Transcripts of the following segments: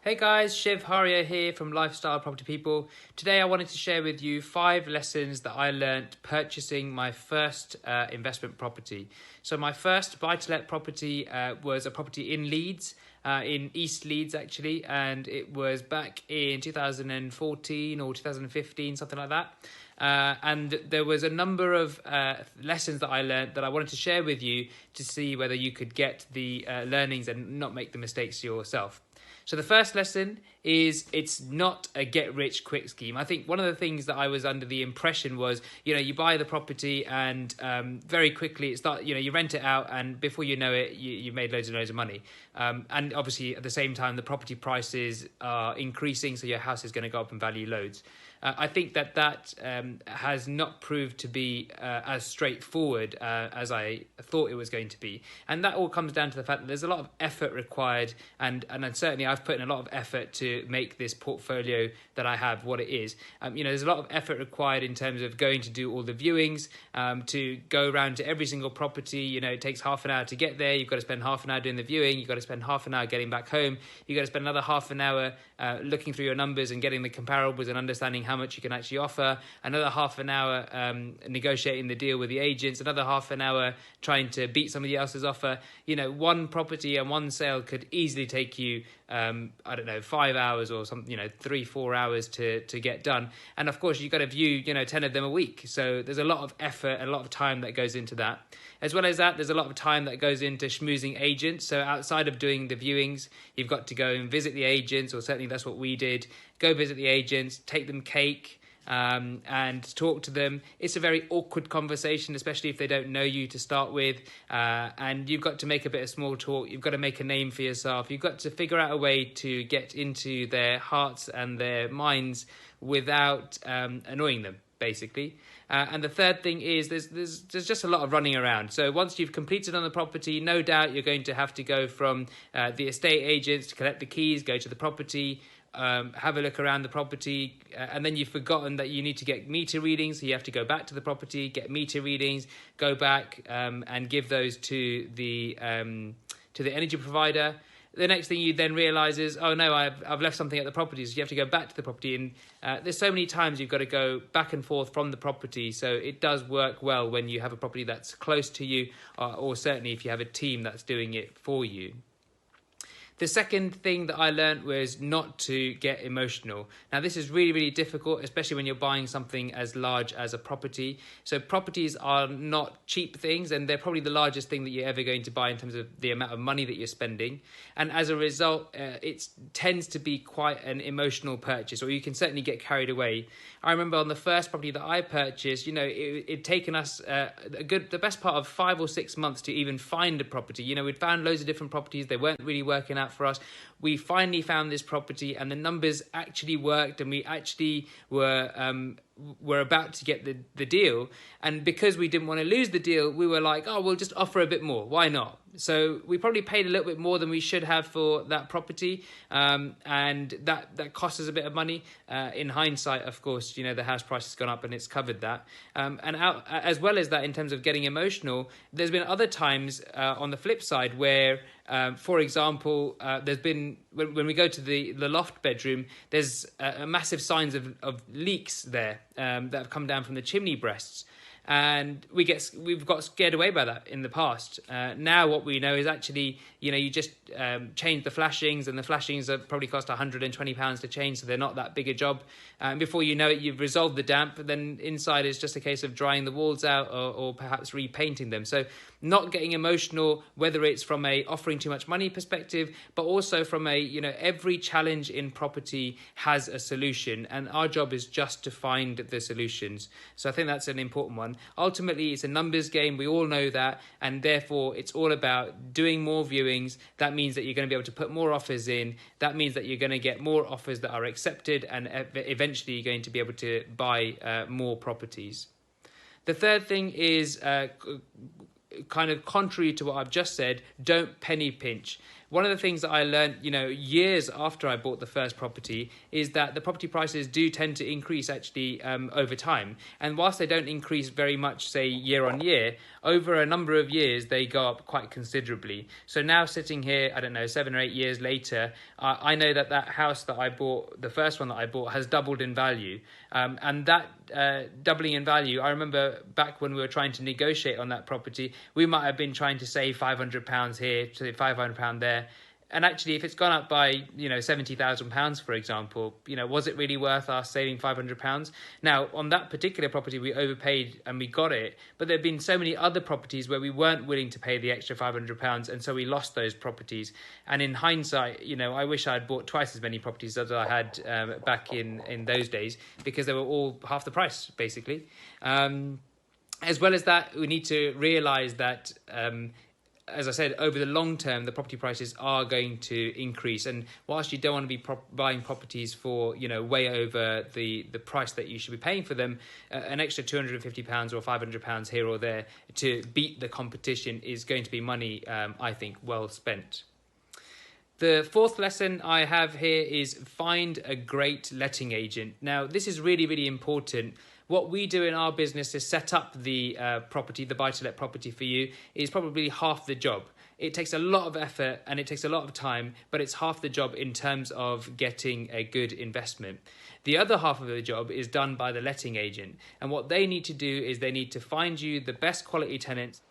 Hey guys, Shiv here from Lifestyle Property People. Today I wanted to share with you 5 lessons that I learnt purchasing my first investment property. So my first buy-to-let property was a property in Leeds, in East Leeds actually, and it was back in 2014 or 2015, something like that. And there was a number of lessons that I learned that I wanted to share with you to see whether you could get the learnings and not make the mistakes yourself. So the first lesson is it's not a get-rich-quick scheme. I think one of the things that I was under the impression was, you buy the property and very quickly you rent it out, and before you know it, you made loads and loads of money. And obviously at the same time, the property prices are increasing, so your house is going to go up in value loads. I think that has not proved to be as straightforward as I thought it was going to be. And that all comes down to the fact that there's a lot of effort required, and certainly I've put in a lot of effort to make this portfolio that I have what it is. There's a lot of effort required in terms of going to do all the viewings, to go around to every single property. It takes half an hour to get there. You've got to spend half an hour doing the viewing. You've got to spend half an hour getting back home. You've got to spend another half an hour looking through your numbers and getting the comparables and understanding how much you can actually offer, another half an hour negotiating the deal with the agents, another half an hour trying to beat somebody else's offer. One property and one sale could easily take you 5 hours or something, 3-4 hours to get done. And of course you've got to view 10 of them a week, so there's a lot of effort and a lot of time that goes into that. As well as that, there's a lot of time that goes into schmoozing agents. So outside of doing the viewings, you've got to go and visit the agents, or certainly that's what we did. Go visit the agents, take them cake, and talk to them. It's a very awkward conversation, especially if they don't know you to start with, and you've got to make a bit of small talk. You've got to make a name for yourself. You've got to figure out a way to get into their hearts and their minds without annoying them, basically. And the third thing is there's just a lot of running around. So once you've completed on the property, no doubt you're going to have to go from the estate agents to collect the keys, go to the property, have a look around the property, and then you've forgotten that you need to get meter readings, so you have to go back to the property, get meter readings, go back and give those to the energy provider. The next thing you then realise is, oh no, I've left something at the property, so you have to go back to the property, and there's so many times you've got to go back and forth from the property. So it does work well when you have a property that's close to you, or certainly if you have a team that's doing it for you. The second thing that I learned was not to get emotional. Now, this is really, really difficult, especially when you're buying something as large as a property. So properties are not cheap things, and they're probably the largest thing that you're ever going to buy in terms of the amount of money that you're spending. And as a result, it tends to be quite an emotional purchase, or you can certainly get carried away. I remember on the first property that I purchased, it'd taken us the best part of 5 or 6 months to even find a property. We'd found loads of different properties. They weren't really working out for us. We finally found this property, and the numbers actually worked, and we actually were about to get the deal. And because we didn't want to lose the deal, we were like, oh, we'll just offer a bit more. Why not? So we probably paid a little bit more than we should have for that property, and that cost us a bit of money. In hindsight, of course, the house price has gone up and it's covered that. As well as that, in terms of getting emotional, there's been other times on the flip side where, for example, there's been, when we go to the loft bedroom, there's massive signs of leaks there that have come down from the chimney breasts. And we've got scared away by that in the past. Now what we know is actually, you just change the flashings, and the flashings have probably cost £120 to change, so they're not that big a job. And before you know it, you've resolved the damp, but then inside is just a case of drying the walls out or perhaps repainting them. So not getting emotional, whether it's from a offering too much money perspective, but also from a, every challenge in property has a solution, and our job is just to find the solutions. So I think that's an important one. Ultimately, it's a numbers game. We all know that, and therefore it's all about doing more viewings. That means that you're going to be able to put more offers in. That means that you're going to get more offers that are accepted, and eventually you're going to be able to buy more properties. The third thing is kind of contrary to what I've just said, don't penny pinch. one of the things that I learned, years after I bought the first property is that the property prices do tend to increase actually over time. And whilst they don't increase very much, say, year on year, over a number of years, they go up quite considerably. So now sitting here, I don't know, 7 or 8 years later, I know that house that I bought, the first one that I bought, has doubled in value. And that doubling in value, I remember back when we were trying to negotiate on that property, we might have been trying to save £500 here, to £500 there. And actually, if it's gone up by, £70,000, for example, was it really worth us saving £500? Now, on that particular property, we overpaid and we got it. But there have been so many other properties where we weren't willing to pay the extra £500, and so we lost those properties. And in hindsight, I wish I had bought twice as many properties as I had back in those days, because they were all half the price, basically. As well as that, we need to realise that as I said, over the long term, the property prices are going to increase. And whilst you don't want to be buying properties for, way over the price that you should be paying for them, an extra £250 or £500 here or there to beat the competition is going to be money, I think, well spent. The fourth lesson I have here is find a great letting agent. Now, this is really, really important. What we do in our business is set up the property, the buy-to-let property for you, is probably half the job. It takes a lot of effort and it takes a lot of time, but it's half the job in terms of getting a good investment. The other half of the job is done by the letting agent. And what they need to do is they need to find you the best quality tenants.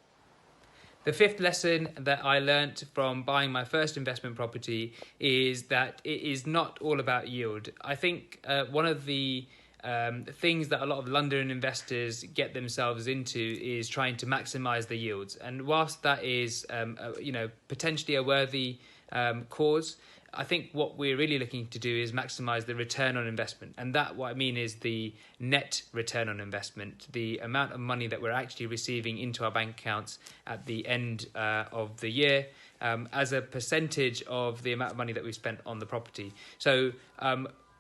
The fifth lesson that I learnt from buying my first investment property is that it is not all about yield. I think one of the things that a lot of London investors get themselves into is trying to maximize the yields. And whilst that is, potentially a worthy cause, I think what we're really looking to do is maximize the return on investment. And that, what I mean, is the net return on investment, the amount of money that we're actually receiving into our bank accounts at the end of the year, as a percentage of the amount of money that we spent on the property. So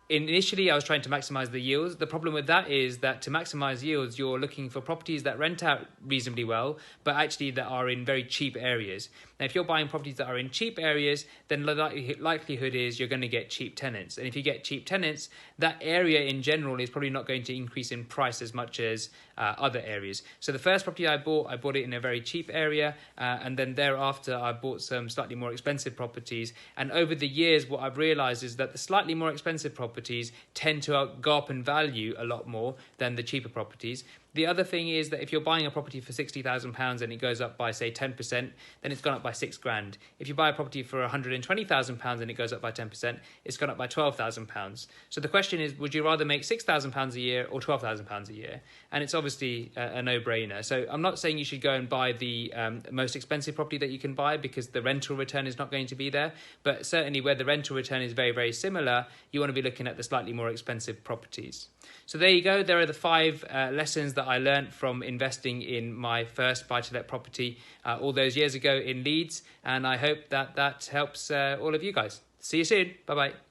initially, I was trying to maximize the yields. The problem with that is that to maximize yields, you're looking for properties that rent out reasonably well, but actually that are in very cheap areas. Now, if you're buying properties that are in cheap areas, then the likelihood is you're going to get cheap tenants. And if you get cheap tenants, that area in general is probably not going to increase in price as much as other areas. So the first property I bought it in a very cheap area. And then thereafter, I bought some slightly more expensive properties. And over the years, what I've realized is that the slightly more expensive properties tend to go up in value a lot more than the cheaper properties. The other thing is that if you're buying a property for £60,000 and it goes up by, say, 10%, then it's gone up by £6,000. If you buy a property for £120,000 and it goes up by 10%, it's gone up by £12,000. So the question is, would you rather make £6,000 a year or £12,000 a year? And it's obviously a no-brainer. So I'm not saying you should go and buy the most expensive property that you can buy, because the rental return is not going to be there. But certainly where the rental return is very, very similar, you want to be looking at the slightly more expensive properties. So there you go. There are the 5 lessons that I learned from investing in my first buy-to-let property all those years ago in Leeds. And I hope that helps all of you guys. See you soon. Bye-bye.